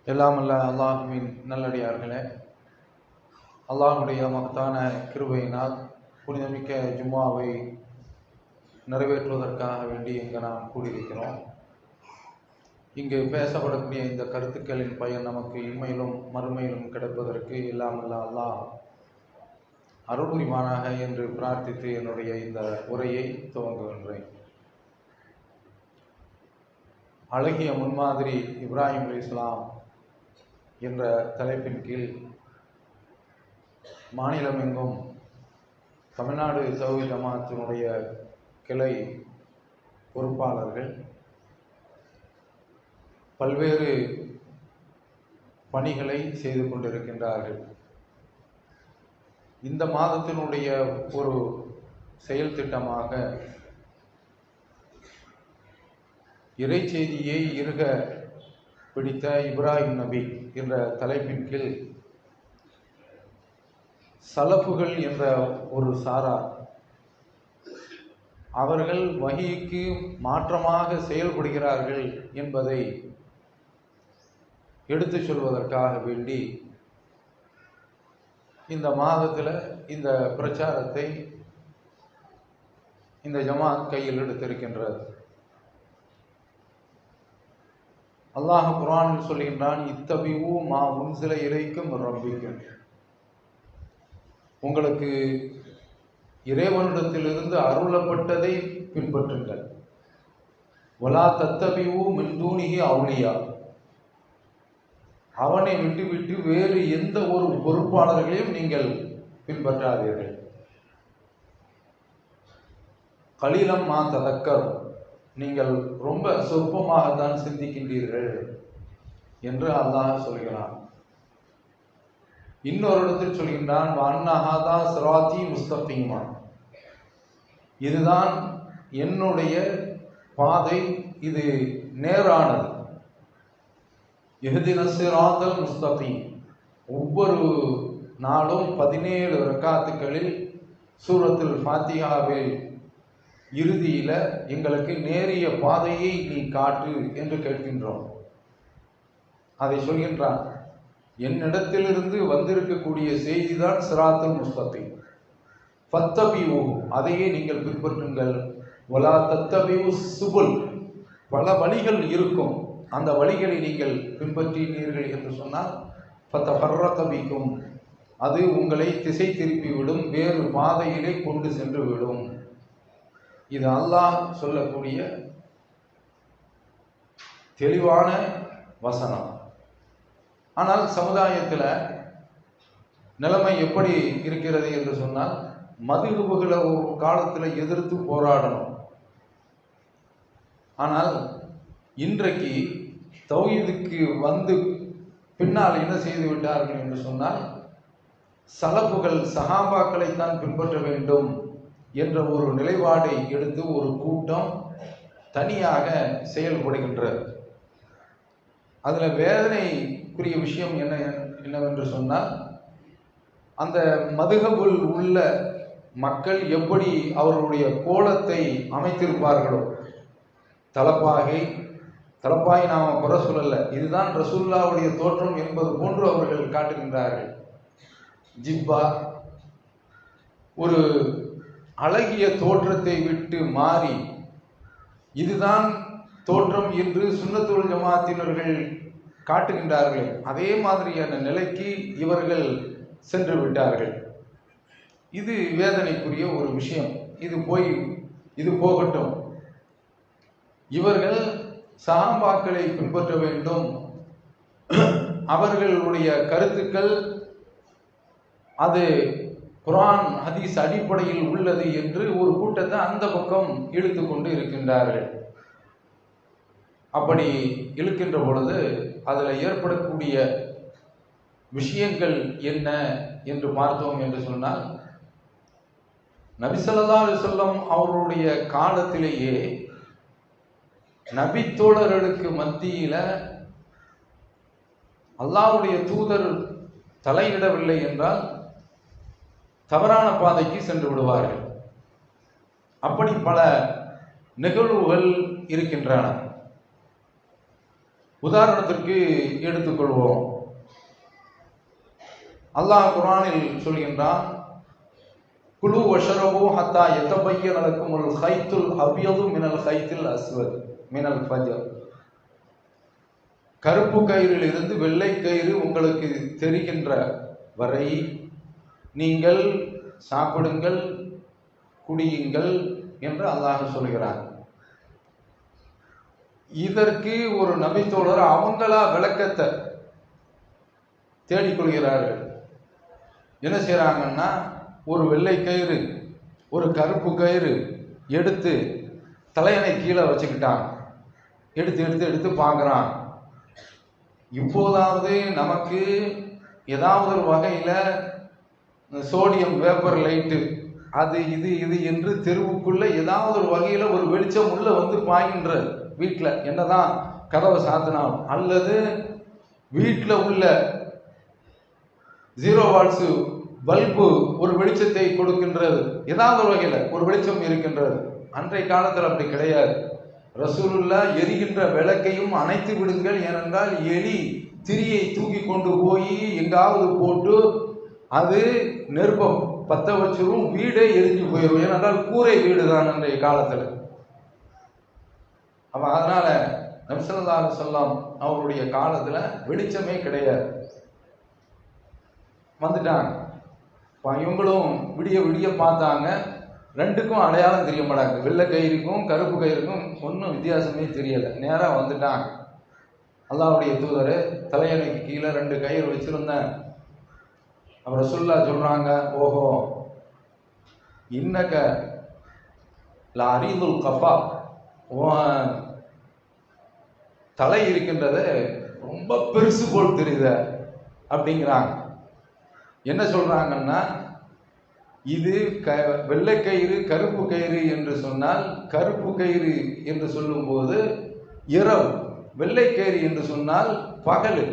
எல்லாம் அல்ல அல்லாஹுவின் நல்லடியார்களே, அல்லாஹுடைய மகத்தான கிருபையினால் புனிதமிக்க ஜும்மாவை நிறைவேற்றுவதற்காக வேண்டி இங்கு நாம் கூடியிருக்கிறோம். இங்கு பேசப்படக்கூடிய இந்த கருத்துக்களின் பயன் நமக்கு இம்மையிலும் மறுமையிலும் கிடைப்பதற்கு எல்லாம் அல்ல அல்லாஹ் அருள் புரிவானாக என்று பிரார்த்தித்து என்னுடைய இந்த உரையை துவங்குகின்றேன். அழகிய முன்மாதிரி இப்ராஹிம் அலைஹிஸ்ஸலாம் என்ற தலைப்பின் கீழ் மாநிலமெங்கும் தமிழ்நாடு தௌஹீத் ஜமாஅத்தினுடைய கிளை பொறுப்பாளர்கள் பல்வேறு பணிகளை செய்து கொண்டிருக்கின்றார்கள். இந்த மாதத்தினுடைய ஒரு செயல் திட்டமாக இறை செய்தியை இருக பிடித்த இப்ராஹிம் நபி என்ற தலைப்பின் கீழ் சலஃபுகள் என்ற ஒரு சாரார் அவர்கள் வஹீக்கு மாற்றமாக செயல்படுகிறார்கள் என்பதை எடுத்துச் சொல்வதற்காக வேண்டி இந்த மாதத்தில் இந்த பிரச்சாரத்தை இந்த ஜமாத் கையில் எடுத்திருக்கின்றது. அல்லாஹ் குர்ஆனில் சொல்கின்றான், இத்தபிஉ மா உன்சில இலைக்கும் ரப்பிக்கும், உங்களுக்கு இறைவனிடத்திலிருந்து அருளப்பட்டதை பின்பற்றுங்கள். வலா தத்தபிஉ மின் தூனிஹி அவுலியா, அவனை விட்டுவிட்டு வேறு எந்த ஒரு பொறுப்பாளர்களையும் நீங்கள் பின்பற்றாதீர்கள். கலீலம் மா ததக்கர், நீங்கள் ரொம்ப சொற்பமாகத்தான் சிந்திக்கின்றீர்கள் என்று அல்லாஹ் சொல்கிறான். இன்னொரு இடத்தில் சொல்கின்றான், வன்னஹாதா சிராத்தி முஸ்தகீமா, இதுதான் என்னுடைய பாதை, இது நேரானது. இஹ்தின சிராத்தல் முஸ்தகீம், ஒவ்வொரு நாளும் 17 ரக்காத்துகளில் சூரத்துல் ஃபாத்திஹாவில் இறுதியில் எங்களுக்கு நேரிய பாதையை நீ காட்டு என்று கேட்கின்றோம். அதை சொல்கின்றான், என்னிடத்திலிருந்து வந்திருக்கக்கூடிய செய்திதான் சிராத்துல் முஸ்தகீம், ஃபத்தபிஉ, அதையே நீங்கள் பின்பற்றுங்கள். வலா தத்தபிஉ சுபுல், பல வழிகள் இருக்கும், அந்த வழிகளை நீங்கள் பின்பற்றினீர்கள் என்று சொன்னால் ஃபதஃபர்ரக பிக்கும், அது உங்களை திசை திருப்பிவிடும், வேறு பாதையிலே கொண்டு சென்று விடும். இது அல்லாஹ் சொல்லக்கூடிய தெளிவான வசனம். ஆனால் சமுதாயத்தில் நிலைமை எப்படி இருக்கிறது என்று சொன்னால், மதுஹபுகளை ஒரு காலத்தில் எதிர்த்து போராடணும். ஆனால் இன்றைக்கு தௌஹீதுக்கு வந்து பின்னால் என்ன செய்து விட்டார்கள் என்று சொன்னால், சலஃபுகள் சஹாபாக்களைத்தான் பின்பற்ற வேண்டும் என்ற ஒரு நிலைப்பாடை எடுத்து ஒரு கூட்டம் தனியாக செயல்படுகின்றது. அதில் வேதனைக்குரிய விஷயம் என்னவென்று சொன்னால், அந்த மதுஹபுல் உள்ள மக்கள் எப்படி அவர்களுடைய கோலத்தை அமைத்திருப்பார்களோ, தலப்பாகை நாம் குறை சொல்லல, இதுதான் ரசூலுல்லாஹ்வுடைய தோற்றம் என்பது போன்று அவர்கள் காட்டுகின்றார்கள். ஜிப்பா, ஒரு அழகிய தோற்றத்தை விட்டு மாறி இதுதான் தோற்றம் என்று சுன்னத்துல் ஜமாஅத்தினர்கள் காட்டுகின்றார்கள். அதே மாதிரியான நிலைக்கு இவர்கள் சென்று விட்டார்கள். இது வேதனைக்குரிய ஒரு விஷயம். இது போகட்டும். இவர்கள் சஹாபாக்களை பின்பற்ற வேண்டும், அவர்களுடைய கருத்துக்கள் அது குர்ஆன் ஹதீஸ் அடிப்படையில் உள்ளது என்று ஒரு கூட்டத்தை அந்த பக்கம் இழுத்து கொண்டு இருக்கின்றார்கள். அப்படி இழுக்கின்ற பொழுது அதில் ஏற்படக்கூடிய விஷயங்கள் என்ன என்று பார்த்தோம் என்று சொன்னால், நபி ஸல்லல்லாஹு அலைஹி வஸல்லம் அவருடைய காலத்திலேயே நபித்தோழர்களுக்கு மத்தியில அல்லாஹ்வுடைய தூதர் தலையிடவில்லை என்றால் தவறான பாதைக்கு சென்று விடுவார்கள். அப்படி பல நிகழ்வுகள் இருக்கின்றன. உதாரணத்திற்கு எடுத்துக்கொள்வோம். அல்லாஹ் குர்ஆனில் சொல்கின்றான், குலு வஷரபு ஹத்தா யதபய்யன லக்குமுல் ஹைத்துல் அபியது மினல் ஹைத்தில் அஸ்வத் மினல் ஃபஜர். கருப்பு கயிறில் இருந்து வெள்ளை கயிறு உங்களுக்கு தெரிகின்ற வரை நீங்கள் சாப்பிடுங்கள், குடியுங்கள் என்று அல்லாஹ் சொல்கிறார். இதற்கு ஒரு நபித்தோழர் அவங்களா விளக்கத்தை தேடிக்கொள்கிறார்கள். என்ன செய்யறாங்கன்னா, ஒரு வெள்ளை கயிறு ஒரு கருப்பு கயிறு எடுத்து தலையணை கீழே வச்சுக்கிட்டான். எடுத்து எடுத்து எடுத்து பார்க்குறான். இப்போதாவது நமக்கு ஏதாவது ஒரு வகையில் சோடியம் வேப்பர் லைட்டு அது இது இது என்று தெருவுக்குள்ள ஏதாவது ஒரு வகையில் ஒரு வெளிச்சம் உள்ள வந்து பாய்கின்ற வீட்டில் என்னதான் கதவை சாத்தினாலும், அல்லது வீட்டில் உள்ள 0 வாட்ஸ் பல்பு ஒரு வெளிச்சத்தை கொடுக்கின்றது, ஏதாவது ஒரு வகையில் ஒரு வெளிச்சம் இருக்கின்றது. அன்றைய காலத்தில் அப்படி கிடையாது. ரசூலுல்லாஹ் எரிகின்ற விளக்கையும் அணைத்து விடுங்கள், ஏனென்றால் எலி திரியை தூக்கி கொண்டு போய் எங்காவது போட்டு அது நெருப்பை பற்ற வச்சிரும், வீடே எரிஞ்சு போயிடும். ஏனென்றால் கூரை வீடு தான் அன்றைய காலத்தில். அப்ப அதனால நபி ஸல்லல்லாஹு அலைஹி வஸல்லம் அவருடைய காலத்துல வெளிச்சமே கிடையாது. வந்துட்டாங்க. இவங்களும் விடிய விடிய பார்த்தாங்க. ரெண்டுக்கும் அடையாளம் தெரிய மாட்டாங்க. வெள்ளை கயிறுக்கும் கருப்பு கயிறுக்கும் ஒன்றும் வித்தியாசமே தெரியலை. நேராக வந்துட்டாங்க. அல்லாஹ்வுடைய தூதர் தலையணைக்கு கீழே 2 கயிறு வச்சிருந்தேன். அப்புறம் ரசூலுல்லாஹ் சொல்றாங்க, ஓஹோ இன்னக லஅரீதுல் கஃபா, தலை இருக்கின்றது ரொம்ப பெருசு போல் தெரியுத அப்படிங்கிறாங்க. என்ன சொல்றாங்கன்னா, இது வெள்ளை கயிறு கருப்பு கயிறு என்று சொன்னால், கருப்பு கயிறு என்று சொல்லும் போது இரவு, வெள்ளை கயிறு என்று சொன்னால் பகல்.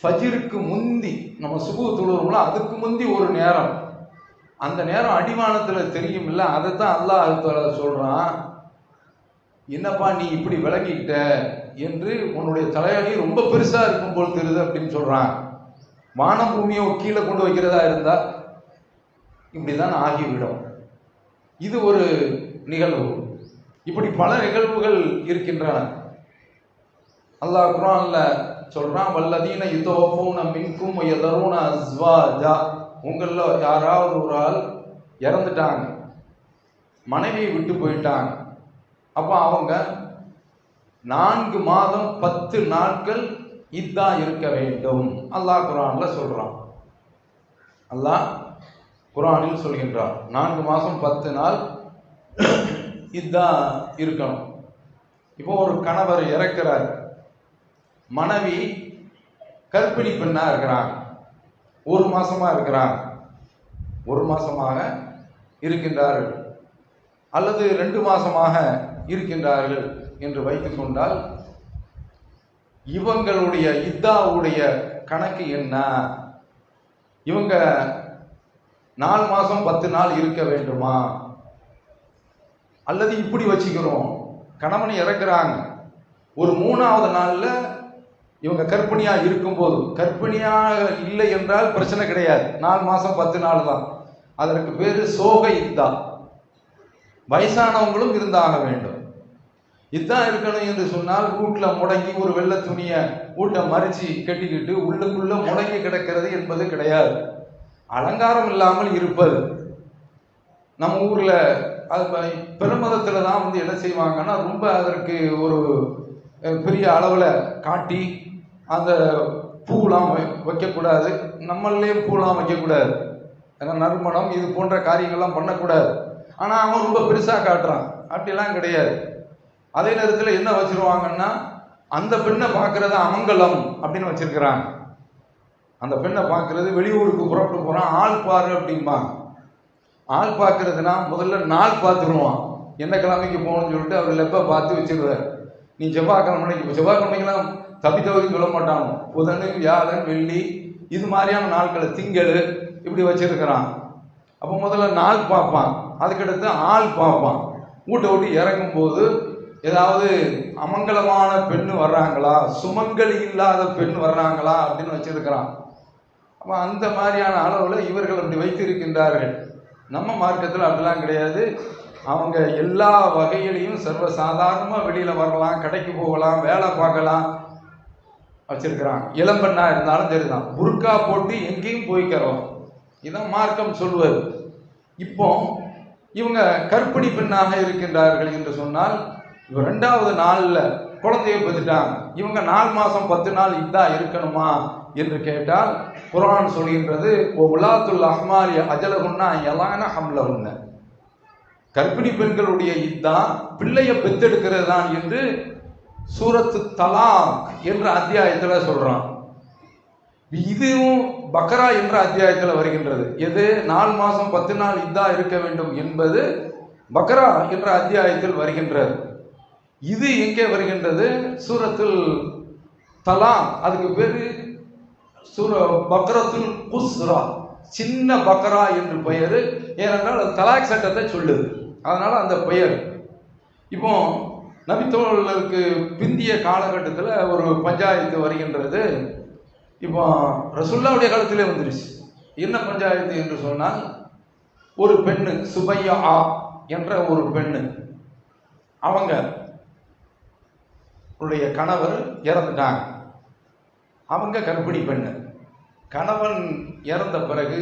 ஃபஜ்ருக்கு முந்தி நம்ம சுபஹ் தொழுவோம்ல, அதுக்கு முந்தி ஒரு நேரம், அந்த நேரம் அடிவானத்தில் தெரியும் இல்லை, அதைத்தான் அல்லாஹ் சொல்றான். என்னப்பா நீ இப்படி விளங்கிட்ட என்று, உன்னுடைய தலையணி ரொம்ப பெருசா இருக்கும் போல் தெரியுது அப்படின்னு சொல்றான். வானம் பூமியை கீழே கொண்டு வைக்கிறதா இருந்தா இப்படிதான் ஆகிவிடும். இது ஒரு நிகழ்வு. இப்படி பல நிகழ்வுகள் இருக்கின்றன. அல்லாஹ் குர்ஆன்ல சொல்றான், வல்லதீன யுதவஃபூன மின்கும் வயதரூன அஸ்வாஜா, உங்கள யாராவது ஒரு ஆள் இறந்துட்டாங்க, மனைவியை விட்டு போயிட்டாங்க. அப்ப அவங்க 4 மாதம் 10 நாட்கள் இதா இருக்க வேண்டும். அல்லாஹ் குர்ஆன்ல சொல்றான். அல்லாஹ் குர்ஆனில் சொல்கின்றான், 4 மாதம் 10 நாள் இதா இருக்கணும். இப்போ ஒரு கணவர் இறக்கிறார், மனைவி கர்ப்பிணி பெண்ணா இருக்கிறாங்க, 1 மாசமா இருக்கிறாங்க, 1 மாசமாக இருக்கின்றார்கள், அல்லது 2 மாசமாக இருக்கின்றார்கள் என்று வைத்துக் கொண்டால், இவங்களுடைய இத்தாவுடைய கணக்கு என்ன? இவங்க 4 மாசம் 10 நாள் இருக்க வேண்டுமா? அல்லது இப்படி வச்சுக்கிறோம், கணவனை இறக்குறாங்க, ஒரு 3ஆவது நாள்ல இவங்க கர்ப்பிணியா இருக்கும்போது, கர்ப்பிணியாக இல்லை என்றால் பிரச்சனை கிடையாது, 4 மாசம் 10 நாள் தான், அதற்கு பேரு சோக இத்தா. வயசானவங்களும் இருந்தாக வேண்டும். இதான் இருக்கணும் என்று சொன்னால், வீட்டுல முடங்கி ஒரு வெள்ளை துணியை வீட்டை மறிச்சு கட்டிக்கிட்டு உள்ளுக்குள்ள முடங்கி கிடக்கிறது என்பது கிடையாது. அலங்காரம் இல்லாமல் இருப்பது. நம்ம ஊர்ல அது பெருமதத்துல தான் என்ன செய்வாங்கன்னா, ரொம்ப அதற்கு ஒரு பெரிய அளவுல காட்டி அந்த பூலாம் வைக்கக்கூடாது, நம்மளே பூலாம் வைக்கக்கூடாது, ஏன்னா நறுமணம் இது போன்ற காரியங்கள்லாம் பண்ணக்கூடாது. ஆனா அவன் ரொம்ப பெருசா காட்டுறான், அப்படிலாம் கிடையாது. அதே நேரத்தில் என்ன வச்சிருவாங்கன்னா, அந்த பெண்ணை பார்க்கறது அமங்கலம் அப்படின்னு வச்சிருக்கிறாங்க. அந்த பெண்ணை பார்க்கறது, வெளியூருக்கு புறப்பட்டு போறான், ஆள் பாரு அப்படிம்பாங்க. ஆள் பார்க்கறதுனா முதல்ல நாள் பார்த்துருவான், என்ன கிழமைக்கு போகணும்னு சொல்லிட்டு அவர் லெப்பை பார்த்து வச்சிருவார். நீ செவ்வாய்க்கிழமைக்கெல்லாம் தவிதவதி சொல்ல மாட்டாங்க, புதன் வியாழன் வெள்ளி இது மாதிரியான நாட்களை, திங்கள் இப்படி வச்சிருக்கிறான். அப்போ முதல்ல நாள் பார்ப்பான், அதுக்கடுத்து ஆள் பார்ப்பான். வீட்டை விட்டு இறங்கும் போது ஏதாவது அமங்கலமான பெண்ணு வர்றாங்களா, சுமங்கலி இல்லாத பெண் வர்றாங்களா அப்படின்னு வச்சிருக்கிறான். அப்போ அந்த மாதிரியான அளவில் இவர்கள் அப்படி வைத்திருக்கின்றார்கள். நம்ம மார்க்கத்தில் அப்படிலாம் கிடையாது. அவங்க எல்லா வகையிலையும் சர்வசாதாரணமாக வெளியில் வரலாம், கடைக்கு போகலாம், வேலை பார்க்கலாம் வச்சிருக்கிறாங்க. இளம்பெண்ணா இருந்தாலும் சரிதான், புர்கா போட்டு எங்கேயும் போய்க்கிறோம். இதான் மார்க்கம் சொல்வது. இப்போ இவங்க கற்பிணி பெண்ணாக இருக்கின்றார்கள் என்று சொன்னால், இவ 2வது நாளில் குழந்தையை பெற்றுட்டாங்க. இவங்க 4 மாதம் 10 நாள் இதான் இருக்கணுமா என்று கேட்டால் குர்ஆன் சொல்கின்றது, உலாத்துல் அஹ்மாலி அஜலஹுன்னா யலான ஹம்லஹுன்ன. கர்ப்பிணி பெண்களுடைய இத்தா பிள்ளையை பெற்றெடுக்கிறது தான் என்று சூரத்து தலாக் என்ற அத்தியாயத்தில் சொல்றான். இதுவும் பக்ரா என்ற அத்தியாயத்தில் வருகின்றது. எது 4 மாதம் 10 நாள் இத்தா இருக்க வேண்டும் என்பது பக்ரா என்ற அத்தியாயத்தில் வருகின்றது. இது எங்கே வருகின்றது? சூரத்துல் தலாக். அதுக்கு பேரு பக்ரத்துல் குஸ்ரா, சின்ன பக்ரா என்று பெயர். ஏனென்றால் அது தலாக் சட்டத்தை சொல்லுது, அதனால அந்த பெயர். இப்போ நபித்தோழர்களுக்கு பிந்திய காலகட்டத்தில் ஒரு பஞ்சாயத்து வருகின்றது. இப்போ ரசூலுல்லாஹ்வுடைய காலத்திலே வந்துருச்சு. என்ன பஞ்சாயத்து என்று சொன்னால், ஒரு பெண்ணு சுபையா என்ற ஒரு பெண்ணு, அவங்க கணவர் இறந்துட்டாங்க. அவங்க கர்ப்பிணி பெண்ணு. கணவன் இறந்த பிறகு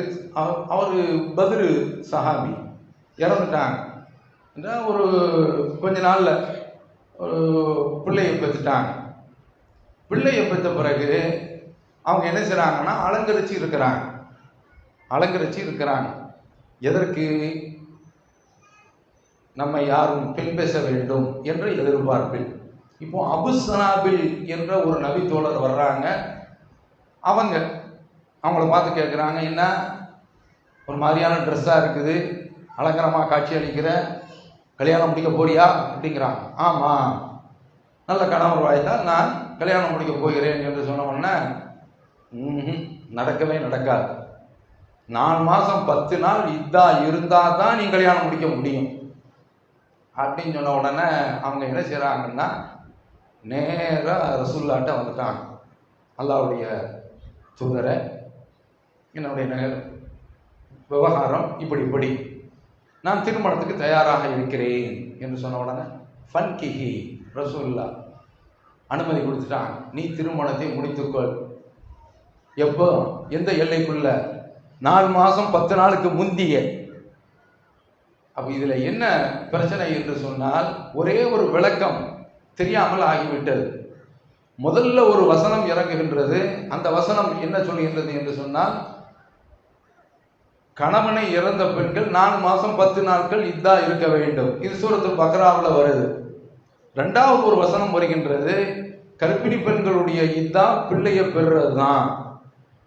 அவர் பத்ரு சஹாபி இறந்துட்டாங்க. ஒரு கொஞ்ச நாள்ல பிள்ளையை பெற்றுட்டாங்க. பிள்ளையை பெற்ற பிறகு அவங்க என்ன செய்றாங்கன்னா, அலங்கரிச்சு இருக்கிறாங்க. எதற்கு? நம்ம யாரும் பெண் பேச வேண்டும் என்ற எதிர்பார்ப்பில். இப்போ அபு சனாபில் என்ற ஒரு நபி தோழர் வர்றாங்க. அவங்கள பார்த்து கேட்குறாங்க, என்ன ஒரு மாதிரியான ட்ரெஸ்ஸாக இருக்குது, அலங்கரமாக காட்சி அளிக்கிற, கல்யாணம் முடிக்க போறியா அப்படிங்கிறாங்க. ஆமாம், நல்ல கணவர் வாய்த்தால் நான் கல்யாணம் முடிக்க போகிறேன் என்று சொன்ன உடனே, நடக்கவே நடக்காது. 4 மாதம் 10 நாள் இதா இருந்தால் தான் நீ கல்யாணம் முடிக்க முடியும் அப்படின்னு சொன்ன உடனே அவங்க என்ன செய்கிறாங்கன்னா, நேராக ரசூலுல்லாஹ்ட்ட வந்துட்டாங்க. அல்லாஹ்வுடைய தூதரை, என்னுடைய விவகாரம் இப்படி நான் திருமணத்துக்கு தயாராக இருக்கிறேன் என்று சொன்ன உடனே ஃபன்கிஹி, ரசூலுல்லாஹ் அனுமதி கொடுத்துட்டாங்க. நீ திருமணத்தை முடித்துக்கொள். எப்போ? எந்த எல்லைக்குள்ள? 4 மாதம் 10 நாளுக்கு முந்திய. அப்ப இதுல என்ன பிரச்சனை என்று சொன்னால், ஒரே ஒரு விளக்கம் தெரியாமல் ஆகிவிட்டது. முதல்ல ஒரு வசனம் இறங்குகின்றது. அந்த வசனம் என்ன சொல்கின்றது என்று சொன்னால், கணவனை இறந்த பெண்கள் 4 மாதம் 10 நாட்கள் இதா இருக்க வேண்டும். இது சூரத்துல் பக்ராவில் வருது. 2வது ஒரு வசனம் வருகின்றது, கர்ப்பிணி பெண்களுடைய இதா பிள்ளையை பெறுறது தான்.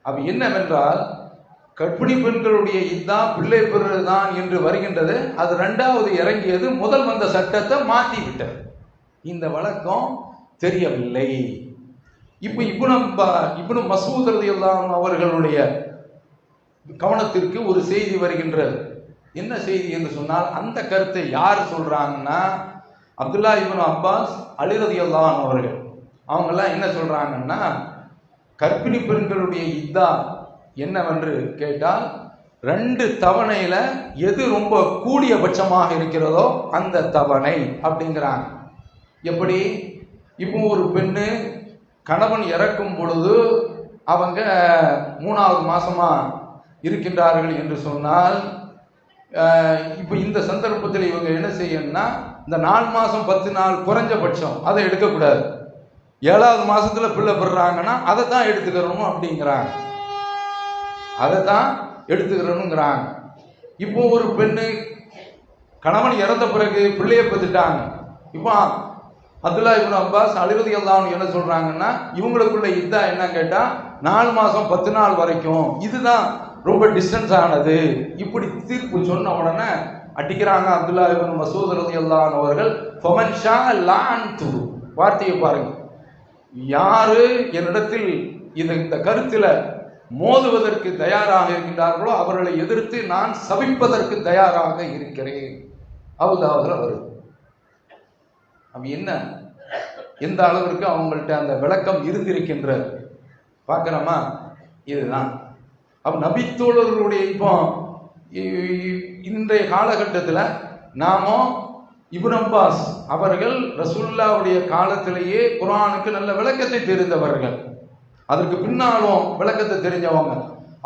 அப்ப என்னவென்றால், கர்ப்பிணி பெண்களுடைய இதா பிள்ளை பெறுறது தான் என்று வருகின்றது. அது 2வது இறங்கியது, முதல் வந்த சட்டத்தை மாற்றி விட்டது. இந்த வழக்கம் தெரியவில்லை. இப்போ இப்னு மஸ்ஊத் ரலியல்லாஹு அன்ஹு அவர்களுடைய கவனத்திற்கு ஒரு செய்தி வருகின்றது. என்ன செய்தி என்று சொன்னால், அந்த கருத்தை யார் சொல்றாங்கன்னா, அப்துல்லா இப்னு அப்பாஸ், அலி ரலியல்லாஹு அன்ஹு அவர்கள். அவங்கெல்லாம் என்ன சொல்றாங்கன்னா, கர்ப்பிணி பெண்களுடைய இதா என்னவென்று கேட்டால், 2 தவணையில எது ரொம்ப கூடிய பட்சமாக இருக்கிறதோ அந்த தவணை அப்படிங்கிறாங்க. எப்படி? இப்போ ஒரு பெண்ணு கணவன் இறக்கும் பொழுது அவங்க 3வது மாசமா இருக்கின்றார்கள் என்று சொன்னால், இப்போ இந்த சந்தர்ப்பத்தில் இவங்க என்ன செய்யணும்னா, இந்த 4 மாதம் 10 நாள் குறைஞ்சபட்சம் அதை எடுக்கக்கூடாது. 7வது மாசத்துல பிள்ளை பெறுறாங்கன்னா அதை தான் எடுத்துக்கிறணும் அப்படிங்கிறாங்க. இப்போ ஒரு பெண்ணு கணவன் இறந்த பிறகு பிள்ளையை பெற்றுட்டாங்க. இப்போ அப்துல்லா இப்னு அப்பாஸ், அலி ரலியல்லாஹு அன்ஹு என்ன சொல்றாங்கன்னா, இவங்களுக்குள்ள இதா என்ன கேட்டா 4 மாதம் 10 நாள் வரைக்கும், இதுதான் ரொம்ப டிஸ்டன்ஸ் ஆனது. இப்படி தீர்ப்பு சொன்ன உடனே அடிக்கிறாங்க அப்துல்லா இப்னு மஸ்ஊத் ரலியல்லாஹு அன்ஹு அவர்கள். ஃபமன் ஷா லான்து, வார்த்தையை பாருங்க. யாரு என்னிடத்தில் இந்த கருத்துல மோதுவதற்கு தயாராக இருக்கின்றார்களோ அவர்களை எதிர்த்து நான் சபிப்பதற்கு தயாராக இருக்கிறேன். அபூதாவுதுல வருது. அவன் என்ன எந்த அளவிற்கு அவங்கள்ட்ட அந்த விளக்கம் இருந்திருக்கின்ற பார்க்கிறோமா? இதுதான் அப்ப நபித்தோழர்களுடைய இப்போ இன்றைய காலகட்டத்தில் நாமோ இப்னு அப்பாஸ் அவர்கள் ரசூலுல்லாஹ்வுடைய காலத்திலேயே குர்ஆனுக்கு நல்ல விளக்கத்தை தெரிந்தவர்கள், அதற்கு பின்னாலும் விளக்கத்தை தெரிஞ்சவங்க.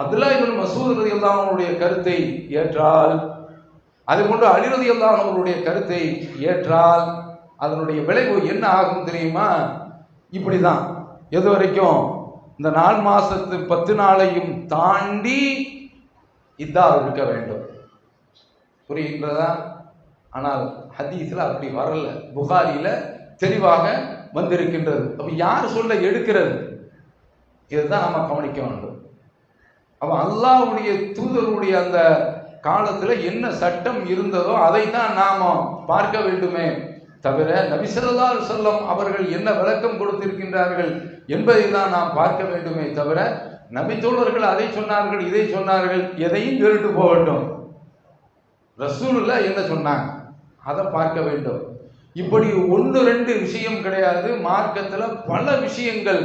அப்துல்லாஹ் இப்னு மஸ்ஊத் ரலியல்லாஹு அன்ஹுடைய கருத்தை ஏற்றால், அதுபோன்று அலி ரலியல்லாஹு அன்ஹுடைய கருத்தை ஏற்றால் அதனுடைய விளைவு என்ன ஆகும் தெரியுமா? இப்படிதான் எது வரைக்கும் இந்த 4 மாசத்து 10 நாளையும் தாண்டி இதா இருக்க வேண்டும். புரிகின்றதா? ஆனால் ஹதீஸ்ல அப்படி வரல, புகாரில தெளிவாக வந்திருக்கின்றது. அப்ப யார் சொல்ல எடுக்கிறது? இதுதான் நம்ம கவனிக்க வேண்டும். அப்ப அல்லாஹ்வுடைய தூதருடைய அந்த காலத்துல என்ன சட்டம் இருந்ததோ அதை தான் நாம பார்க்க வேண்டுமே தவிர நபி ஸல்லல்லாஹு அலைஹி வஸல்லம் அவர்கள் என்ன விளக்கம் கொடுத்திருக்கின்றார்கள் என்பதை தான் நாம் பார்க்க வேண்டுமே தவிர நபி தோழர்கள் அதை சொன்னார்கள் இதை சொன்னார்கள் எதையும் கேட்டு போகட்டும், ரசூலுல்லாஹ் என்ன சொன்னாங்க அதை பார்க்க வேண்டும். இப்படி 1-2 விஷயம் கிடையாது, மார்க்கத்துல பல விஷயங்கள்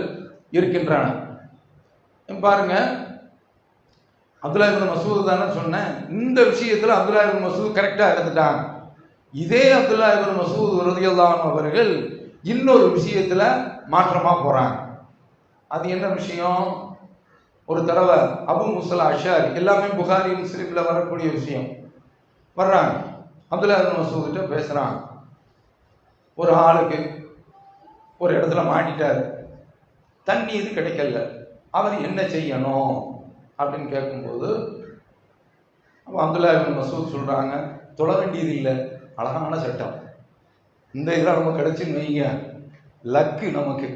இருக்கின்றன. பாருங்க, அப்துல்லாஹ் இப்னு மஸ்ஊத் தானே சொன்னேன், இந்த விஷயத்துல அப்துல்லாஹ் இப்னு மஸ்ஊத் கரெக்டா இருந்துட்டாங்க. இதே அப்துல்லாஹ் இப்னு மஸ்ஊத் ரலியல்லாஹு அன்ஹு அவர்கள் இன்னொரு விஷயத்துல மாற்றமா போறாங்க. அது என்ன விஷயம்? ஒரு தடவை அபு முஸா அஷ்அரி, எல்லாமே புகாரி முஸ்லிம்ல வரக்கூடிய விஷயம், வர்றாங்க அப்துல்லாஹ் இப்னு மஸ்ஊத் கிட்ட பேசுறாங்க. ஒரு ஆளுக்கு ஒரு இடத்துல மாட்டிட்டாரு, தண்ணீர் கிடைக்கல, அவர் என்ன செய்யணும் அப்படின்னு கேட்கும்போது அப்போ அப்துல்லாஹ் இப்னு மஸ்ஊத் சொல்றாங்க, தொழ வேண்டியது இல்லை, அழகான சட்டம், இந்த இதெல்லாம் நமக்கு கிடைச்சுன்னு வைங்க, லக்கு நமக்கு.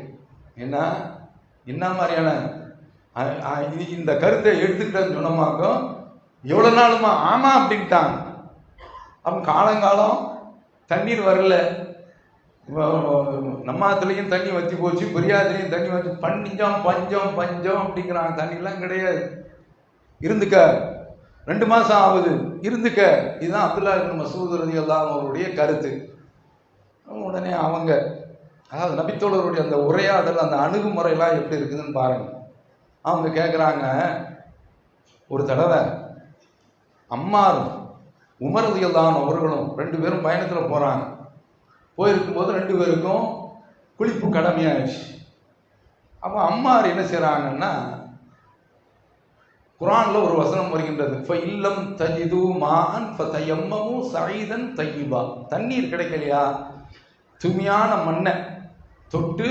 என்ன மாதிரியான இந்த கருத்தை எடுத்துக்கிட்டேன்னு சொன்னமாக்கும் எவ்வளவு நாளுமா ஆமா அப்படின்ட்டாங்க. அப்ப காலங்காலம் தண்ணீர் வரல, நம்மாத்துலயும் தண்ணி வத்தி போச்சு, பெரியாத்துலயும் தண்ணி வச்சு, பஞ்சம் பஞ்சம் பஞ்சம் அப்படிங்கிறாங்க. தண்ணிலாம் கிடையாது, இருந்துக்க 2 மாசம் ஆகுது, இருந்துக்க. இதுதான் அப்துல்லாஹ் இப்னு மஸ்ஊத் ரலியல்லாஹு அன்ஹு அவருடைய கருத்து. உடனே அவங்க, அதாவது நபித்தோழருடைய அந்த உரையாடல், அந்த அணுகுமுறையெல்லாம் எப்படி இருக்குதுன்னு பாருங்க. அவங்க கேட்குறாங்க, ஒரு தடவை அம்மார் உமர் ரலியல்லாஹு அன்ஹு அவர்களும் 2 பேரும் பயணத்தில் போகிறாங்க. போயிருக்கும்போது 2 பேருக்கும் குளிப்பு கடமையாயிடுச்சு. அப்போ அம்மார் என்ன செய்கிறாங்கன்னா, குர்ஆன்ல ஒரு வசனம் வருகின்றது, ஃபஇல்லம் தஜிது மாஅன் ஃபதயம்மமு ஸஈதன் தய்யிபா, தண்ணீர் கிடைக்கலையா தூய்மையான மண்ணை தொட்டு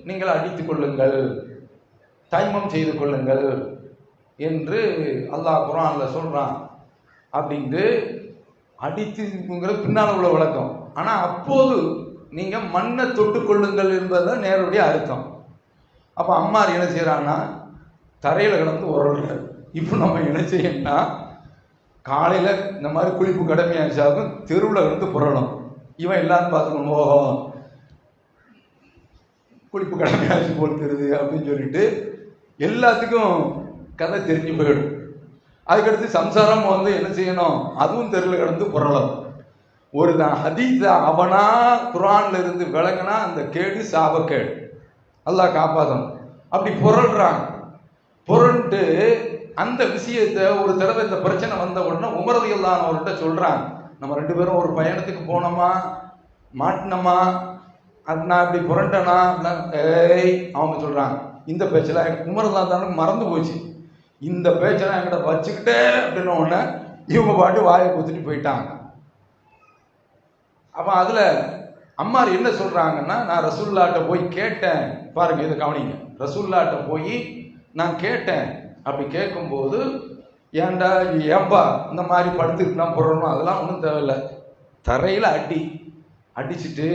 நீங்கள் அடித்துக் கொள்ளுங்கள், தைமம் செய்து கொள்ளுங்கள் என்று அல்லாஹ் குர்ஆன்ல சொல்றான். அப்படின்ட்டு அடித்துங்கிற பின்னால் உள்ள விளக்கம். ஆனா அப்போது நீங்க மண்ணை தொட்டு கொள்ளுங்கள் என்பதுதான் நேருடைய அர்த்தம். அப்ப அம்மார் என்ன செய்யறான்னா, தரையில கிடந்து உரல்கள். இப்போ நம்ம என்ன செய்யணும்னா, காலையில இந்த மாதிரி குளிப்பு கடமையாச்சாகும், தெருவில் கிடந்து புரளும். இவன் எல்லாரும் பார்த்துக்கணும், ஓஹோ குளிப்பு கடமையாச்சு போல் தெரியுது அப்படின்னு சொல்லிட்டு எல்லாத்துக்கும் கதை தெரிஞ்சு போயிடும். அதுக்கடுத்து சம்சாரம் வந்து என்ன செய்யணும், அதுவும் தெருவில் கிடந்து புரளும். ஒரு ஹதீஸ அவனா குர்ஆன்ல இருந்து விளங்கினா அந்த கேடு சாபக்கேடு, அல்லாஹ் காப்பாதம். அப்படி புரள்றாங்க. புரண்டு அந்த விஷயத்தை ஒரு தடவை இந்த பிரச்சனை வந்த உடனே உமர் ரலியல்லாஹு அன்ஹு அவர்கிட்ட சொல்றாங்க, நம்ம 2 பேரும் ஒரு பயணத்துக்கு போனோமா, மாட்டினோமா, அது நான் இப்படி புரண்டனா, அவங்க சொல்றாங்க, இந்த பேச்செல்லாம் உமர் ரலியல்லாஹு அன்ஹு மறந்து போச்சு, இந்த பேச்செல்லாம் என்கிட்ட வச்சுக்கிட்டே அப்படின்ன உடனே இவங்க பாட்டு வாயை குத்துட்டு போயிட்டாங்க. அப்ப அதுல அம்மார் என்ன சொல்றாங்கன்னா, நான் ரசூலுல்லாஹ்ட்ட போய் கேட்டேன், பாருங்க இதை கவனிங்க, ரசூலுல்லாஹ்ட்ட போய் நான் கேட்டேன். அப்படி கேட்கும்போது, ஏன்பா இந்த மாதிரி படுத்துக்கிட்டு புறணும், அதெல்லாம் ஒன்றும் தேவையில்லை, தரையில் அடிச்சுட்டு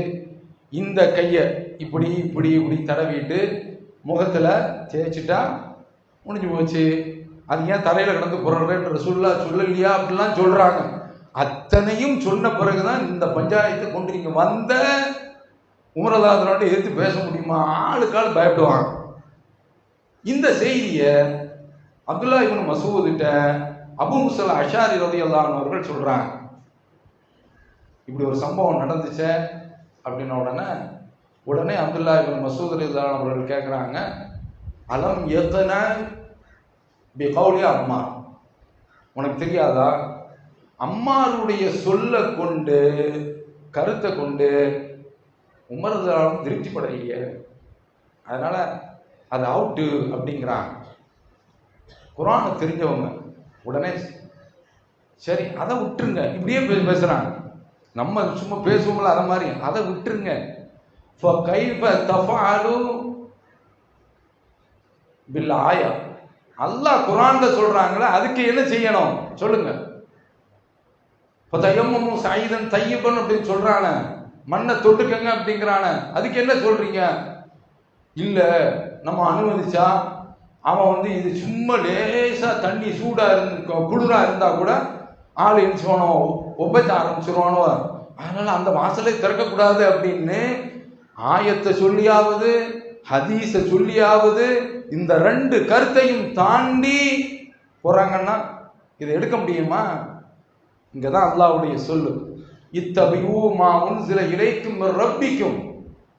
இந்த கையை இப்படி இப்படி இப்படி தடவிட்டு முகத்தில் தேய்ச்சிட்டா முடிஞ்சு போச்சு. அது ஏன் தரையில் கிடந்து புறன்ற ரசூலுல்லாஹ் சொல்லலையா அப்படிலாம் சொல்றாங்க. அத்தனையும் சொன்ன பிறகுதான் இந்த பஞ்சாயத்தை கொண்டு நீங்க வந்த உமர் ரலியல்லாஹு அன்ஹு எடுத்து பேச முடியுமா? ஆளுக்கால் பயப்படுவாங்க. இந்த செய்தியை அப்துல்லாஹ் இப்னு மஸ்ஊத் கிட்ட அபு முஸா அஷ்அரி ரலியல்லாஹு அன்ஹு அவர்கள் சொல்றாங்க, இப்படி ஒரு சம்பவம் நடந்துச்சு, அப்படின்ன உடனே அப்துல்லா இப்னு மஸ்ஊத் ரலியல்லாஹு அவர்கள் கேட்குறாங்க, அலம் யக்ன பிகௌலி அம்மார், உனக்கு தெரியாதா அம்மாருடைய சொல்ல கொண்டு கருத்தை கொண்டு உமர் ரலியல்லாஹு திருப்திப்படலையே, அதனால அது அவுட்டு அப்படிங்கிறாங்க. குர்ஆனை தெரிஞ்சவங்க உடனே சரி அதை விட்டுருங்க, இப்படியே பேசுறாங்க. நம்ம சும்மா பேசுவோம்ல அதை மாதிரி, அதை விட்டுருங்க. அல்லாஹ் குர்ஆன்ல சொல்றாங்களே அதுக்கு என்ன செய்யணும் சொல்லுங்க. சாயிதன் தையபன் அப்படின்னு சொல்றான, மண்ணை தொட்டுக்கங்க அப்படிங்கிறான, அதுக்கு என்ன சொல்றீங்க? இல்ல நம்ம அனுமதிச்சா அவன் இது சும்மா லேசா தண்ணி சூடா குளிரா இருந்தா கூட ஆள் எழுச்சுவானோ ஒப்பைத்த ஆரம்பிச்சிருவானோ, அதனால அந்த வாசலை திறக்கக்கூடாது அப்படின்னு ஆயத்தை சொல்லியாவது ஹதீஸை சொல்லியாவது இந்த ரெண்டு கருத்தையும் தாண்டி போறாங்கன்னா இதை எடுக்க முடியுமா? இங்கதான் அல்லாஹ்வுடைய சொல்லு, இத்தபியூ மா உன்சில இலைக்கும் ரப்பிக்கும்,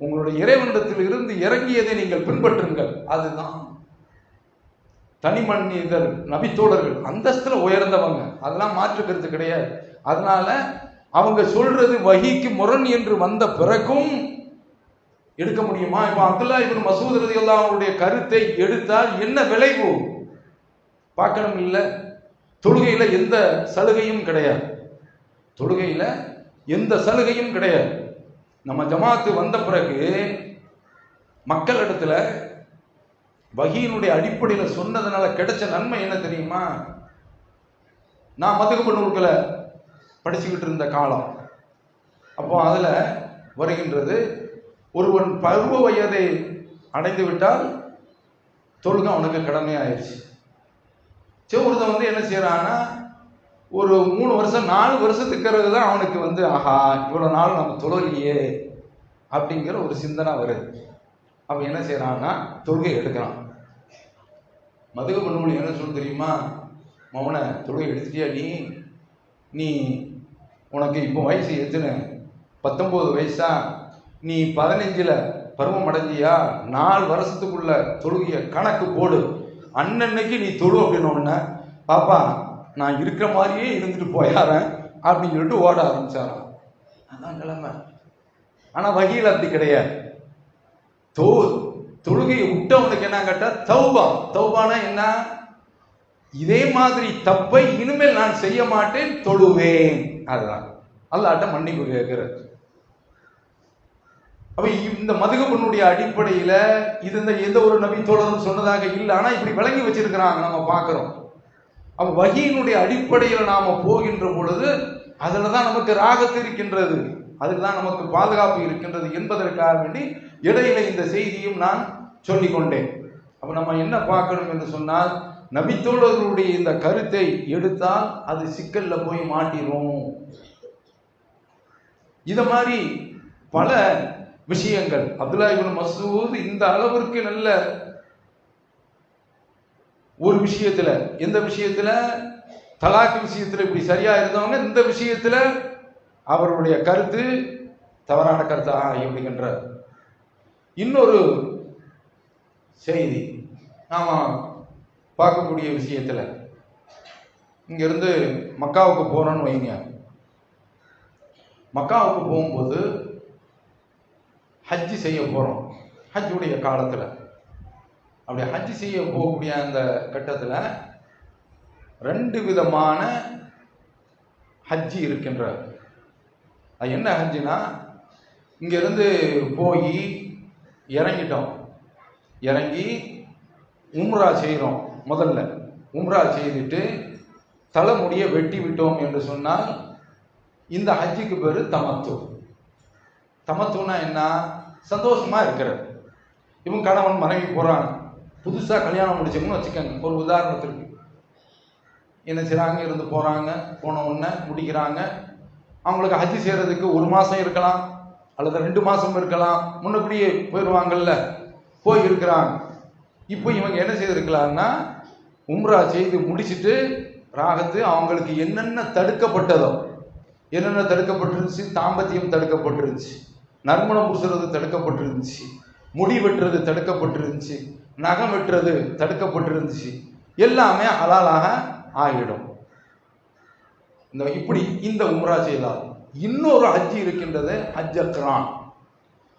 உங்களுடைய இறைவனிடத்தில் இருந்து இறங்கியதை நீங்கள் பின்பற்றுங்கள். அதுதான் தனி மனிதர் நபித்தோழர்கள் அந்தஸ்துல உயர்ந்தவங்க, அதெல்லாம் மாற்று கருத்து கிடையாது. அதனால அவங்க சொல்றது வஹீக்கு முரண் என்று வந்த பிறகும் எடுக்க முடியுமா? இப்ப அப்துல்லா இப்னு மஸ்ஊத் ரலியல்லாஹு அவருடைய கருத்தை எடுத்தால் என்ன விளைவு பார்க்கணும் இல்ல? தொழுகையில எந்த சலுகையும் கிடையாது, தொழுகையில எந்த சலுகையும் கிடையாது. நம்ம ஜமாத்து வந்த பிறகு மக்கள் இடத்துல வஹீனுடைய அடிப்படையில் சொன்னதுனால கிடைச்ச நன்மை என்ன தெரியுமா? நான் மதுகப நூல்களை படிச்சுக்கிட்டு இருந்த காலம், அப்போ அதுல வருகின்றது, ஒருவன் பருவ வயதை அடைந்து விட்டால் தொழுகை அவனுக்கு கடமையாயிருச்சு. ஒருத்தன் என்ன செய்யறான்னா, ஒரு 3 வருஷம் 4 வருஷத்துக்கு தான் அவனுக்கு ஆஹா இவ்வளவு நாள் நம்ம தொழலையே அப்படிங்கிற ஒரு சிந்தனை வருது. அப்ப என்ன செய்யறான்னா தொழுகை எடுக்கிறான். மதுகப நூல் என்ன சொல்ல தெரியுமா? மௌன தொழுகை எடுத்துட்டியா நீ உனக்கு இப்போ வயசு எத்தனை? 19 வயசா? நீ 15ல் பருவம் அடைஞ்சியா? 4 வருஷத்துக்குள்ள தொழுகைய கணக்கு போடு, அன்னன்னைக்கு நீ தொழு அப்படின்னு பாப்பா நான் இருக்கிற மாதிரியே இருந்துட்டு போயாரன் அப்படின்னு சொல்லிட்டு ஓட ஆரம்பிச்சாராம். அதான் நிலைமை. ஆனா வகையில் அப்படி கிடையாது. தொழுகையை விட்டவனுக்கு என்ன கேட்டா தௌபா. தௌபானா என்ன? இதே மாதிரி தப்பை இனிமேல் நான் செய்ய மாட்டேன், தொழுவேன். அதுதான் அல்லாஹ்ட்ட மன்னிப்பு கேட்கிறது. அப்ப இந்த மதுகபனுடைய அடிப்படையில இது எந்த ஒரு நபி தோழரும் சொன்னதாக இல்லை. ஆனா இப்படி விளங்கி வச்சிருக்கிறாங்க, நம்ம பார்க்கிறோம். அப்ப வஹீனுடைய அடிப்படையில் நாம போகின்ற பொழுது அதுலதான் நமக்கு ராகத்து இருக்கின்றது, அதுதான் நமக்கு பாதுகாப்பு இருக்கின்றது என்பதற்காக வேண்டி இடையில இந்த செய்தியும் நான் சொல்லிக் கொண்டேன். அப்ப நம்ம என்ன பார்க்கணும் என்று சொன்னால், நபித்தோழர்களுடைய இந்த கருத்தை எடுத்தால் அது சிக்கல்ல போய் மாட்டிரும். இத மாதிரி பல விஷயங்கள் அப்துல்லா இப்னு மஸ்ஊத் இந்த அளவிற்கு நல்ல ஒரு விஷயத்துல, எந்த விஷயத்துல? தலாக் விஷயத்துல இப்படி சரியா இருந்தவங்க இந்த விஷயத்துல அவருடைய கருத்து தவறான கருத்தா எப்படிங்கின்ற இன்னொரு செய்தி நாம பார்க்கக்கூடிய விஷயத்துல, இங்க இருந்து மக்காவுக்கு போறோம்னு வைங்க. மக்காவுக்கு போகும்போது ஹஜ்ஜி செய்ய போறோம். ஹஜ்ஜுடைய காலத்துல அப்படி ஹஜ்ஜி செய்ய போகக்கூடிய அந்த கட்டத்துல 2 விதமான ஹஜ்ஜி இருக்கின்ற. அது என்ன ஹஜ்ஜினா, இங்க இருந்து போய் இறங்கிட்டோம், இறங்கி உம்ரா செய்கிறோம். முதல்ல உம்ரா செய்துட்டு தலைமுடிய வெட்டி விட்டோம் என்று சொன்னால் இந்த ஹஜ்ஜிக்கு பேரு தமத்து. தமத்துனா என்ன? சந்தோஷமா இருக்கிறது. இவங்க கணவன் மனைவி போறாங்க, புதுசா கல்யாணம் முடிச்சவங்கன்னு வச்சுக்கோங்க. ஒரு உதாரணத்திற்கு என்ன செய்றாங்க, இருந்து போறாங்க, போன உடனே முடிக்கிறாங்க. அவங்களுக்கு ஹஜ்ஜி செய்யறதுக்கு 1 மாசம் இருக்கலாம் அல்லது 2 மாசம் இருக்கலாம், முன்னபடியே போயிடுவாங்கல்ல, போய் இருக்கிறாங்க. இப்போ இவங்க என்ன செய்திருக்கலாம்னா, உம்ரா செய்து முடிச்சுட்டு ராகத்து அவங்களுக்கு என்னென்ன தடுக்கப்பட்டதோ, என்னென்ன தடுக்கப்பட்டிருந்துச்சு, தாம்பத்தியம் தடுக்கப்பட்டிருந்துச்சு, நறுமணம் பூசுறது தடுக்கப்பட்டிருந்துச்சு, முடி வெட்டுறது தடுக்கப்பட்டிருந்துச்சு, நகம் வெட்டுறது தடுக்கப்பட்டிருந்துச்சு. எல்லாமே ஹலாலாக ஆகிடும். இப்படி இந்த உம்ரா செய்தால் இன்னொரு ஹஜ்ஜி இருக்கின்றது, ஹஜ்ஜ கிரான்.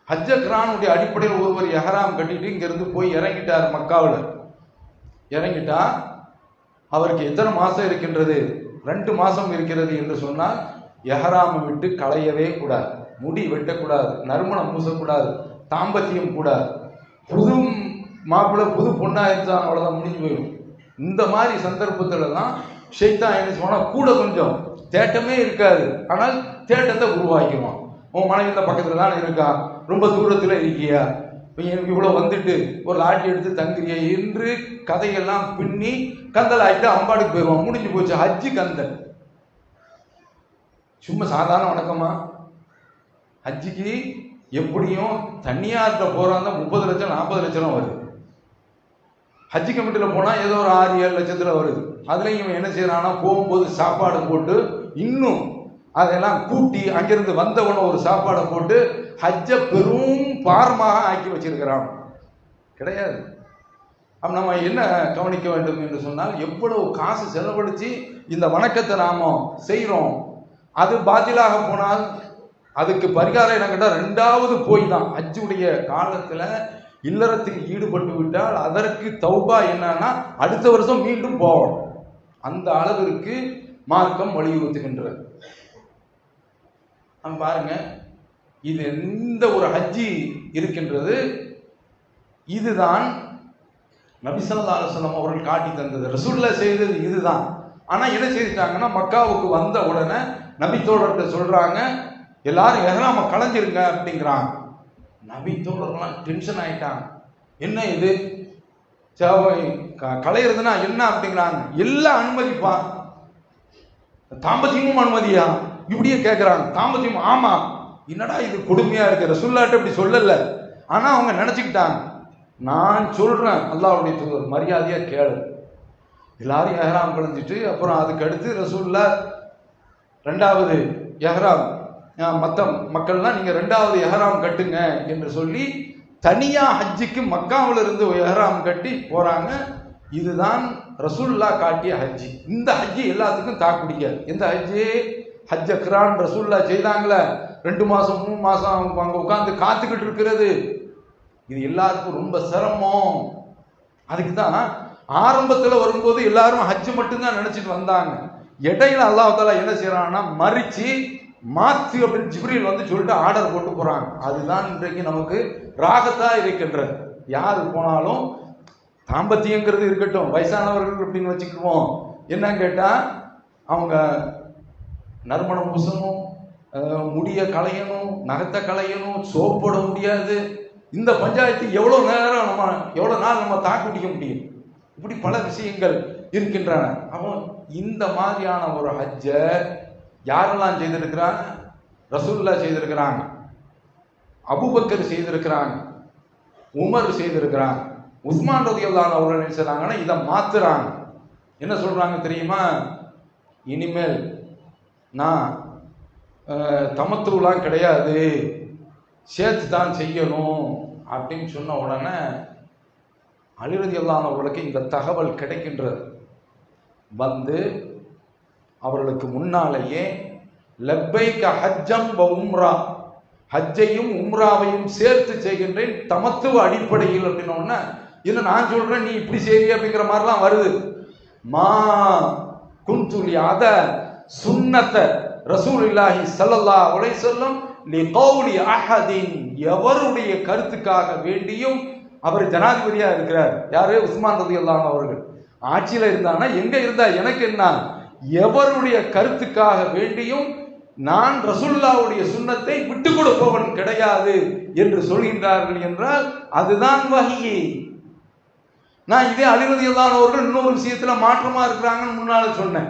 ஹஜ்ஜ கிரானுடைய அடிப்படையில் ஒருவர் எஹராம் கட்டிட்டு இங்கிருந்து போய் இறங்கிட்டார். மக்காவில் இறங்கிட்டா அவருக்கு எத்தனை மாசம் இருக்கின்றது? 2 மாசம் இருக்கிறது என்று சொன்னால் எஹராமை விட்டு களையவே கூடாது, முடி வெட்டக்கூடாது, நறுமணம் பூசக்கூடாது, தாம்பத்தியம் கூடாது. புது மாப்பிள்ளை புது பொண்ணாயிருந்தான், அவ்வளோதான், முடிஞ்சு போயிடும். இந்த மாதிரி சந்தர்ப்பத்துல தான் ஷைத்தான் என்ன சொன்னால் கூட கொஞ்சம் தேட்டமே இருக்காது, ஆனால் தேட்டத்தை உருவாக்கிடுவான். உன் மனைவி இந்த பக்கத்தில் தான் இருக்கா, ரொம்ப தூரத்தில் இருக்கியா, எனக்கு இவ்வளோ வந்துட்டு ஒரு லாட்டி எடுத்து தங்குறியா என்று கதையெல்லாம் பின்னி கந்தல் ஆகிட்டு அம்பாடுக்கு போயிடுவான். முடிஞ்சு போச்சு ஹஜ்ஜி கந்தல். சும்மா சாதாரண வணக்கமா? ஹஜ்ஜிக்கு எப்படியும் தனியார்கிட்ட போறாங்க 30 லட்சம் 40 லட்சம் வருது. ஹஜ்ஜி கமிட்டியில் போனால் ஏதோ ஒரு 6-7 லட்சத்தில் வருது. அதுலேயும் இவன் என்ன செய்யறான்னா, போகும்போது சாப்பாடு போட்டு இன்னும் அதெல்லாம் கூட்டி அங்கிருந்து வந்தவன ஒரு சாப்பாடை போட்டு ஹஜ்ஜை பெரும் பாரமாக ஆக்கி வச்சிருக்கிறான். கிடையாது. அப்ப நம்ம என்ன கவனிக்க வேண்டும் என்று சொன்னால், எவ்வளவு காசு செலவழிச்சு இந்த வணக்கத்தை நாம செய்கிறோம். அது பாத்திலாக போனால் அதுக்கு பரிகாரம் என்ன கேட்டால் 2வது போய் தான். ஹஜ்ஜுடைய காலத்தில் இல்லறத்தில் ஈடுபட்டு விட்டால் அதற்கு தௌபா என்னன்னா அடுத்த வருஷம் மீண்டும் போகணும். அந்த அளவிற்கு மார்க்கம் வலியுறுத்துகின்றது. பாருங்க, இது எந்த ஒரு ஹஜ்ஜி இருக்கின்றது, இதுதான் நபி ஸல்லல்லாஹு அலைஹி வஸல்லம் அவர்கள் காட்டி தந்தது. ரசூலுல்லாஹ் செய்தது இதுதான். ஆனா என்ன செய்துட்டாங்கன்னா, மக்காவுக்கு வந்த உடனே நபி தோழர்கிட்ட சொல்றாங்க, எல்லாரும் எஹ்ராம களைஞ்சிருங்க அப்படிங்கிறாங்க. நபி தோழர்கள்லாம் டென்ஷன் ஆயிட்டாங்க. என்ன இது களையிறதுனா என்ன அப்படிங்கிறாங்க. எல்லாம் அனுமதிப்பா, தாம்பத்தியமும் அனுமதியா இப்படியே கேட்கிறாங்க. தாம்பத்தியம் ஆமா, என்னடா இது கொடுமையா இருக்கு, ரசூலுல்லாஹ் இப்படி சொல்லல. ஆனா அவங்க நினைச்சுக்கிட்டாங்க, நான் சொல்றேன் அல்லாஹ்வுடைய தூதர், மரியாதையா கேளு. எல்லாரும் எஹ்ராம் களைஞ்சிட்டு அப்புறம் அதுக்கு அடுத்து ரசூலுல்லாஹ் 2வது எஹ்ராம், மற்ற மக்கள்லாம் நீங்க 2வது எஹ்ராம் கட்டுங்க என்று சொல்லி தனியா ஹஜ்ஜுக்கு மக்காவில் இருந்து எஹ்ராம் கட்டி போறாங்க. இதுதான் ரசூலுல்லாஹ் காட்டிய ஹஜ்ஜி. இந்த ஹஜ்ஜி எல்லாத்துக்கும் தாக்குடிக்காது. எந்த ஹஜ்ஜி? ஹஜ்ஜ கிரான் ரசூலுல்லாஹ் செய்தாங்களே, 2 மாசம் 3 மாசம் அங்க உட்கார்ந்து காத்துக்கிட்டு இருக்கிறது, இது எல்லாருக்கும் ரொம்ப சிரமம். அதுக்கு தான் ஆரம்பத்தில் வரும்போது எல்லாரும் ஹஜ்ஜு மட்டும்தான் நினைச்சிட்டு வந்தாங்க. இடையில அல்லாஹ் தஆலா என்ன செய்யறான்னா, மறிச்சு மாத்து அப்படின்னு ஜிப்ரீல் வந்து சொல்லிட்டு ஆர்டர் போட்டு போறாங்க. அதுதான் இன்றைக்கு நமக்கு ராகத்தா இருக்கின்றது. யாரு போனாலும் தாம்பத்தியங்கிறது இருக்கட்டும், வயசானவர்கள் அப்படின்னு வச்சுக்குவோம். என்னன்னு கேட்டா, அவங்க நறுமணம் பூசணும், முடிய களையணும், நகத்தை களையணும், சோப் போட முடியாது. இந்த பஞ்சாயத்து எவ்வளோ நேரம் எவ்வளோ நாள் நம்ம தாக்கு பிடிக்க முடியும்? இப்படி பல விஷயங்கள் இருக்கின்றன. அப்போ இந்த மாதிரியான ஒரு ஹஜ்ஜை யாரெல்லாம் செய்திருக்கிறாங்க? ரசூலுல்லாஹ் செய்திருக்கிறாங்க, அபூபக்கர் செய்திருக்கிறாங்க, உமர் செய்திருக்கிறாங்க, உஸ்மான் ரலியல்லாஹு அன்ஹு அவர்கள் என்ன செய்றாங்கன்னா இதை மாத்துறாங்க. என்ன சொல்றாங்க தெரியுமா? இனிமேல் நான் தமத்துலாம் கிடையாது, சேர்த்து தான் செய்யணும் அப்படின்னு சொன்ன உடனே அலி ரலியல்லாஹு அன்ஹு அவர்களுக்கு இந்த தகவல் கிடைக்கின்றது. வந்து அவர்களுக்கு முன்னாலேயே லப்பைக ஹஜ்ஜம் வ உம்ரா, ஹஜ்ஜையும் உம்ராவையும் சேர்த்து செய்கின்றேன் தமத்துவ அடிப்படையில் அப்படின்னோடனே, இல்லை நான் சொல்றேன் நீ இப்படி செய்ய அப்படிங்கிற மாதிரிலாம் வருது. மா குன்துலி அத சுன்னத ரசூலுல்லாஹி ஸல்லல்லாஹு அலைஹி வஸல்லம் லிகௌலி அஹதின், எவருடைய கருத்துக்காக வேண்டியும். அவர் ஜனாதிபதியா இருக்கிறார். யாரு? உஸ்மான் ரலியல்லாஹு அன்ஹு அவர்கள் ஆட்சியில இருந்தானா, எங்க இருந்தா எனக்கு என்ன, எவருடைய கருத்துக்காக வேண்டியும் நான் ரசூலுல்லாஹ்வுடைய சுன்னத்தை விட்டு கொடுப்பவன் கிடையாது என்று சொல்கின்றார்கள் என்றால் அதுதான் வஹி. நான் இதே அலி ரலியல்லாஹு அன்ஹு அவர்கள் இன்னொரு விஷயத்துல மாற்றமா இருக்கிறாங்கன்னு முன்னால சொன்னேன்.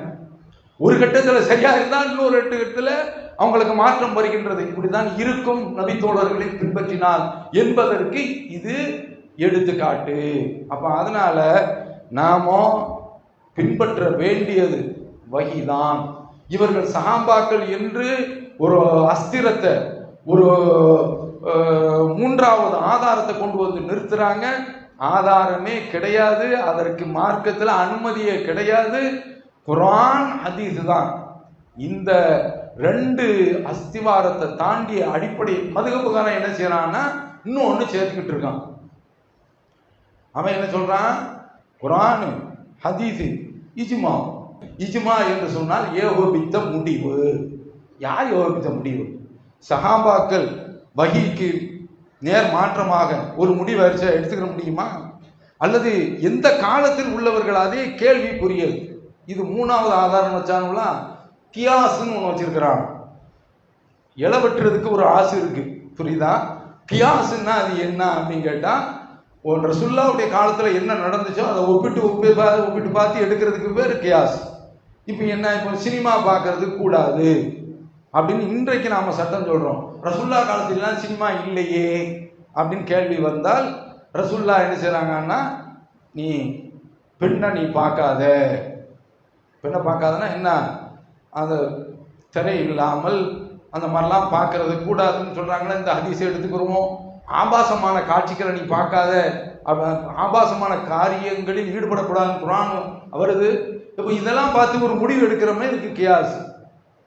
ஒரு கட்டத்துல சரியா இருந்தால் இன்னொரு கட்டத்துல அவங்களுக்கு மாற்றம் வருகின்றது. இப்படிதான் இருக்கும் நபி தோழர்களை பின்பற்றினால் என்பதற்கு இது எடுத்துக்காட்டு. அப்ப அதனால நாம பின்பற்ற வேண்டியது வஹிதான். இவர்கள் சஹாபாக்கள் என்று ஒரு அஸ்திரத்தை, ஒரு மூன்றாவது ஆதாரத்தை கொண்டு வந்து நிறுத்துறாங்க. ஆதாரமே கிடையாது, அதற்கு மார்க்கத்தில் அனுமதியே கிடையாது. குர்ஆன் ஹதீஸ் தான் இந்த ரெண்டு அஸ்திவாரத்தை தாண்டிய அடிப்படை. மதுகப்புக்காரன் என்ன செய்யறான்னா இன்னும் ஒன்று சேர்த்துக்கிட்டு இருக்கான். அவன் என்ன சொல்றான்? குர்ஆன் ஹதீஸ் இஜ்மா. இஜ்மா என்று சொன்னால் ஏகோபித்த முடிவு. யார் ஏகோபித்த முடிவு? சஹாபாக்கள் வஹீக்கு நேர் மாற்றமாக ஒரு முடிவு எடுத்துக்கிற முடியுமா? அல்லது எந்த காலத்தில் உள்ளவர்கள் அதே கேள்விக்குரியது. இது மூணாவது ஆதாரம் வச்சானுங்களா? கியாஸ்ன்னு ஒன்று வச்சிருக்கிறான். இளவட்டுறதுக்கு ஒரு ஆசை இருக்கு, புரியுதா? கியாஸ்ன்னா அது என்ன அப்படின்னு கேட்டா, ரசூலுல்லாஹ்வுடைய காலத்துல என்ன நடந்துச்சோ அதை ஒப்பிட்டு பார்த்து எடுக்கிறதுக்கு பேர் கியாஸ். இப்போ என்ன, இப்போ சினிமா பார்க்கறது கூடாது அப்படின்னு இன்றைக்கு நாம சட்டம் சொல்றோம். ரசூலுல்லாஹ் காலத்திலாம் சினிமா இல்லையே அப்படின்னு கேள்வி வந்தால் ரசூலுல்லாஹ் என்ன செய்றாங்கன்னா, நீ பெண்ணை நீ பார்க்காத. பெண்ணை பார்க்காதன்னா என்ன, அந்த திரை இல்லாமல் அந்த மாதிரிலாம் பார்க்கறது கூடாதுன்னு சொல்றாங்கன்னா இந்த ஹதீஸை எடுத்துக்கிறோம். ஆபாசமான காட்சிகளை நீ பார்க்காத, ஆபாசமான காரியங்களில் ஈடுபடக்கூடாதுன்னு குர்ஆன் வருது. இப்போ இதெல்லாம் பார்த்து ஒரு முடிவு எடுக்கிறோமே, இதுக்கு கியாஸ்.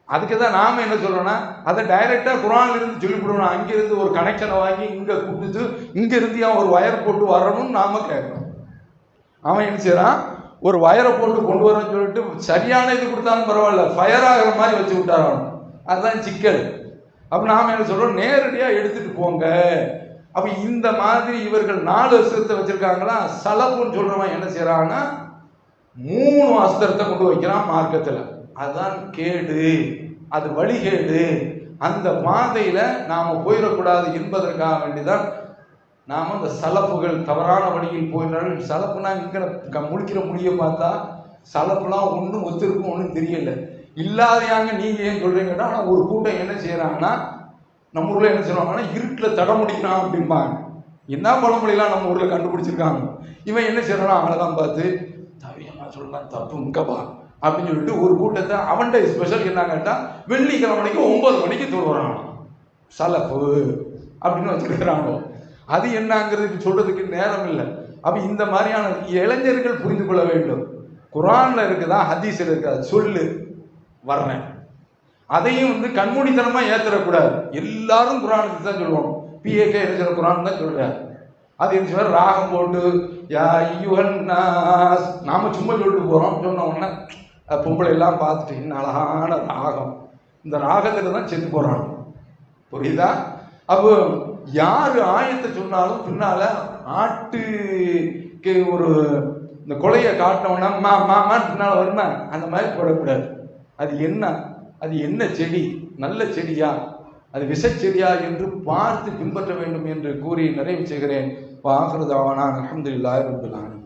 அதுக்கு தான் நாம என்ன சொல்றோம்னா, அதை டைரக்டா குர்ஆன்ல இருந்து சொல்லிவிடுவோம். அங்கிருந்து ஒரு கனெக்ஷனை வாங்கி இங்க கொடுத்து இங்க இருந்து அவன் ஒரு வயர் போட்டு வரணும்னு நாம கேட்கணும். அவன் என்ன செய்யறான், ஒரு வயரை போட்டு கொண்டு வரன்னு சொல்லிட்டு சரியான இது கொடுத்தாலும் பரவாயில்ல, ஃபயர் ஆகிற மாதிரி வச்சு விட்டாரான். அதுதான் சிக்கல். அப்ப நாம என்ன சொல்றோம், நேரடியா எடுத்துட்டு போங்க. அப்ப இந்த மாதிரி இவர்கள் 4 அஸ்திரத்தை வச்சிருக்காங்களா. சலப்புன்னு சொல்றவன் என்ன செய்யறான்னா 3 அஸ்திரத்தை கொண்டு வைக்கிறான் மார்க்கத்துல. அதுதான் கேடு, அது வழிகேடு. அந்த பாதையில நாம போயிடக்கூடாது என்பதற்காக வேண்டிதான் நாம இந்த சலப்புகள் தவறான வழியில் போயினாலும். சலப்புனா இங்க முழிக்கிற முடிய பார்த்தா சலப்புலாம் ஒன்றும் ஒத்துருக்கும், ஒன்றும் தெரியல. இல்லாதையாங்க நீங்க ஏன் சொல்றீங்கன்னா, ஆனா ஒரு கூட்டம் என்ன செய்யறாங்கன்னா, நம்ம ஊர்ல என்ன செய்வாங்கன்னா இருட்டில் தட முடிக்கிறான் அப்படிம்பாங்க. என்ன பழமொழிலாம் நம்ம ஊர்ல கண்டுபிடிச்சிருக்காங்க. இவன் என்ன செய்யறானா, அழகான் பார்த்து தவியமா சொல்லலாம் தப்பு முக்கப்பா அப்படின்னு சொல்லிட்டு ஒரு கூட்டத்தை அவன்கிட்ட ஸ்பெஷல் என்ன கேட்டா, வெள்ளிக்கிழமைக்கு 9 மணிக்கு தொழுறான் சலப்பு அப்படின்னு வச்சிருக்கிறானோ. அது என்னங்கிறதுக்கு சொல்றதுக்கு நேரம் இல்லை. அப்ப இந்த மாதிரியான இளைஞர்கள் புரிந்து கொள்ள வேண்டும். குர்ஆன்ல இருக்குதா ஹதீஸ்ல இருக்கா சொல்லு வர்றேன். அதையும் கண்மூடித்தனமா ஏத்துறக்கூடாது. எல்லாரும் குர்ஆனுக்கு தான் சொல்லுவோம். PAK இருக்கிற குர்ஆன் தான் சொல்றாரு. அது என்ன சொல்ற, ராகம் போட்டு யா ஐயுஹன் நாஸ் நாம சும்மா சொல்லிட்டு போறோம். சொன்ன உடனே பொம்பளை எல்லாம் பார்த்துட்டு என்ன அழகான ராகம், இந்த ராகத்துல தான் செத்து போறாங்க, புரியுதா? அப்போ யாரு ஆயத்தை சொன்னாலும் பின்னால ஆட்டுக்கு ஒரு இந்த கொலையை காட்டினோம்னா மாமான்னு பின்னால வருமா, அந்த மாதிரி போடக்கூடாது. அது என்ன, அது என்ன செடி, நல்ல செடியா அது விஷச்செடியா என்று பார்த்து பின்பற்ற வேண்டும் என்று கூறி நிறைவு செய்கிறேன். வாஹிரு தஅவானா அல்ஹம்துலில்லாஹி ரப்பில் ஆலமீன்.